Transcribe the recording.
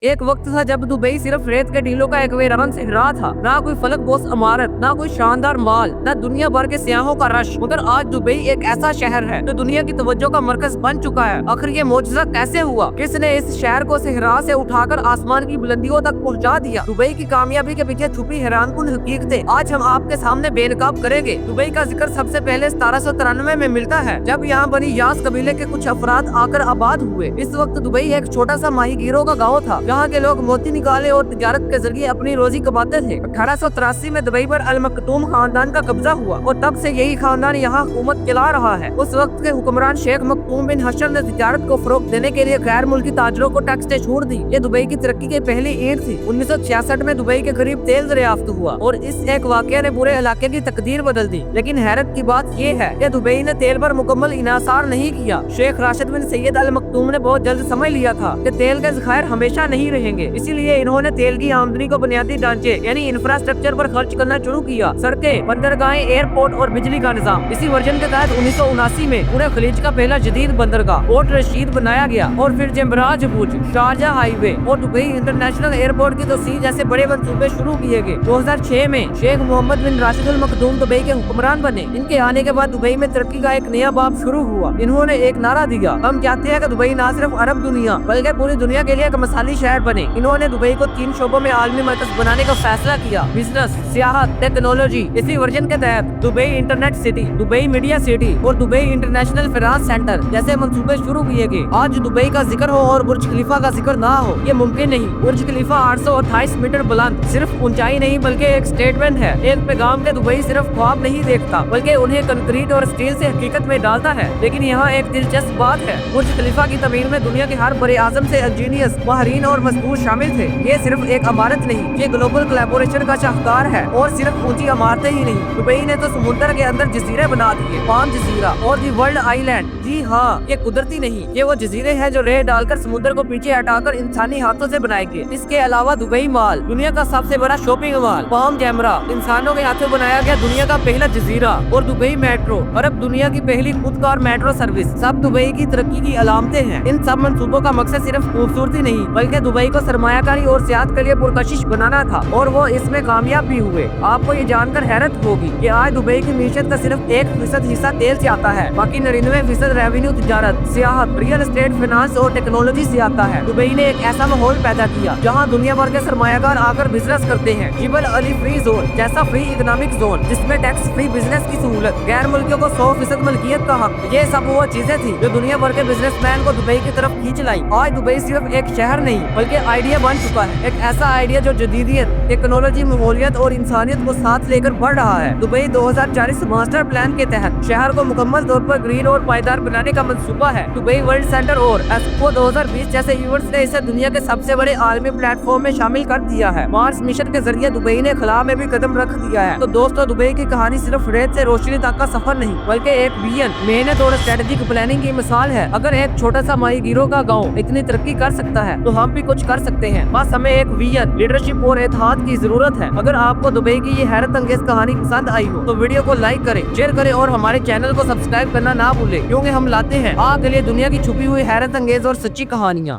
एक वक्त था जब दुबई सिर्फ रेत के टीलों का एक वेरान से रहा था। ना कोई फलक बोस इमारत, ना कोई शानदार माल, ना दुनिया भर के सियाहों का रश। मगर आज दुबई एक ऐसा शहर है जो दुनिया की तवज्जो का मरकज बन चुका है। आखिर ये मौजज़ा कैसे हुआ? किसने इस शहर को सहरा से उठाकर आसमान की बुलंदियों तक पहुंचा दिया? दुबई की कामयाबी के पीछे छुपी हैरानकुन हकीकतें आज हम आपके सामने बेनकाब करेंगे। दुबई का जिक्र सबसे पहले 1793 में मिलता है, जब यहाँ बनी यास कबीले के कुछ अफराद आकर आबाद हुए। इस वक्त दुबई एक छोटा सा माहीगीरों का गाँव था, जहाँ के लोग मोती निकाले और तिजारत के जरिए अपनी रोजी कमाते थे। 1883 में दुबई पर अल मखदूम खानदान का कब्जा हुआ और तब से यही खानदान यहाँ हुकूमत चला रहा है। उस वक्त के हुक्मरान शेख मखदूम बिन हसन ने तिजारत को फरोग देने के लिए गैर मुल्की ताजरों को टैक्स से छूट दी। ये दुबई की तरक्की की पहली ईंट थी। 1966 में दुबई के करीब तेल दरियाफ्त हुआ और इस एक वाकये ने पूरे इलाके की तकदीर बदल दी। लेकिन हैरत की बात ये है कि दुबई ने तेल पर मुकम्मल इनासार नहीं किया। शेख राशिद बिन सैयद अल मखदूम ने बहुत जल्द समझ लिया था कि तेल के ज़खायर हमेशा नहीं रहेंगे। इसीलिए इन्होंने तेल की आमदनी को बुनियादी ढांचे यानी इंफ्रास्ट्रक्चर पर खर्च करना शुरू किया। सड़कें, बंदरगाहें, एयरपोर्ट और बिजली का निजाम। इसी वर्जन के तहत 1979 में पूरे खलीज का पहला जदीद बंदरगाह पोर्ट रशीद बनाया गया और फिर जमराज बुर्ज, शारजा हाईवे और दुबई इंटरनेशनल एयरपोर्ट की तोसीर जैसे बड़े मंसूबे शुरू किए गए। 2006 में शेख मोहम्मद बिन राशिद अल मखदूम दुबई के हुक्मरान बने। इनके आने के बाद दुबई में तरक्की का एक नया बाब शुरू हुआ। इन्होंने एक नारा दिया, हम चाहते हैं कि दुबई न सिर्फ अरब दुनिया बल्कि पूरी दुनिया के लिए एक मिसाली शहर बने। इन्होंने दुबई को 3 शोबों में आलमी मरकज बनाने का फैसला किया, बिजनेस, सियाहत, टेक्नोलॉजी। इसी वर्जन के तहत Dubai internet city, Dubai media city और दुबई इंटरनेशनल फाइनेंस सेंटर जैसे मंसूबे शुरू किए गए। आज दुबई का जिक्र हो और बुर्ज खलीफा का जिक्र ना हो, ये मुमकिन नहीं। बुर्ज खलीफा 828 मीटर बुलंद सिर्फ ऊंचाई नहीं बल्कि एक स्टेटमेंट है, एक पैगाम के दुबई सिर्फ ख्वाब नहीं देखता बल्कि उन्हें कंक्रीट और स्टील से हकीकत में डालता है। लेकिन यहाँ एक दिलचस्प बात है, बुर्ज खलीफा की तमीर में दुनिया के हर बड़े आजम से इंजीनियर्स, माहिरीन और मजदूर शामिल थे। ये सिर्फ एक इमारत नहीं, ये ग्लोबल कोलैबोरेशन का शाहकार है। और सिर्फ ऊंची इमारतें ही नहीं, दुबई ने तो समुद्र के अंदर जजीरे बना दिए, पाम जजीरा और दी वर्ल्ड आइलैंड। जी हाँ, ये कुदरती नहीं, ये वो जजीरे हैं जो रेत डालकर समुद्र को पीछे हटाकर इंसानी हाथों से बनाए गए। इसके अलावा दुबई मॉल, दुनिया का सबसे बड़ा शॉपिंग मॉल, पाम जैमरा, इंसानों के हाथों बनाया गया दुनिया का पहला जजीरा, और दुबई मेट्रो, अरब दुनिया की पहली खुदकार मेट्रो सर्विस, सब दुबई की तरक्की की अलामतें हैं। इन सब मंसूबों का मकसद सिर्फ खूबसूरती नहीं बल्कि दुबई को सरमायाकारी और सियाहत के लिए पुरकशिश बनाना था, और वो इसमें कामयाब भी हुए। आपको ये जानकर हैरत होगी कि आज दुबई की मीशत का सिर्फ 1% हिस्सा तेल से आता है, बाकी 99% रेवेन्यू तिजारत, सियाहत, रियल एस्टेट, फाइनेंस और टेक्नोलॉजी से आता है। दुबई ने एक ऐसा माहौल पैदा किया जहाँ दुनिया भर के सरमायाकार आकर बिजनेस करते हैं। जिबल अली फ्री जोन जैसा फ्री इकोनॉमिक जोन जिसमें टैक्स फ्री बिजनेस की सहूलत, गैर मुल्कियों को 100% मलकियत का हक, ये सब वो चीजें थी जो दुनिया भर के बिजनेसमैन को दुबई की तरफ खींच लाई। आज दुबई सिर्फ एक शहर नहीं बल्कि आइडिया बन चुका है, एक ऐसा आइडिया जो जदीदियत, टेक्नोलॉजी, माहौलियत और इंसानियत को साथ लेकर बढ़ रहा है। दुबई 2040 मास्टर प्लान के तहत शहर को मुकम्मल तौर पर ग्रीन और पायदार बनाने का मंसूबा है। दुबई वर्ल्ड सेंटर और एक्सपो 2020 जैसे इवेंट्स ने इसे दुनिया के सबसे बड़े आलमी प्लेटफॉर्म में शामिल कर दिया है। मार्स मिशन के जरिए दुबई ने खला में भी कदम रख दिया है। तो दोस्तों, दुबई की कहानी सिर्फ रेत से रोशनी तक का सफर नहीं बल्कि एक विजन, मेहनत और स्ट्रेटेजिक प्लानिंग की मिसाल है। अगर एक छोटा सा माहीगीरों का गाँव इतनी तरक्की कर सकता है तो हम भी कुछ कर सकते हैं। बस हमें एक विजन, लीडरशिप और एतहाद की जरूरत है। अगर आपको दुबई की ये हैरत अंगेज कहानी पसंद आई हो तो वीडियो को लाइक करें, शेयर करें और हमारे चैनल को सब्सक्राइब करना ना भूलें, क्योंकि हम लाते हैं आपके लिए दुनिया की छुपी हुई हैरत अंगेज और सच्ची कहानियाँ।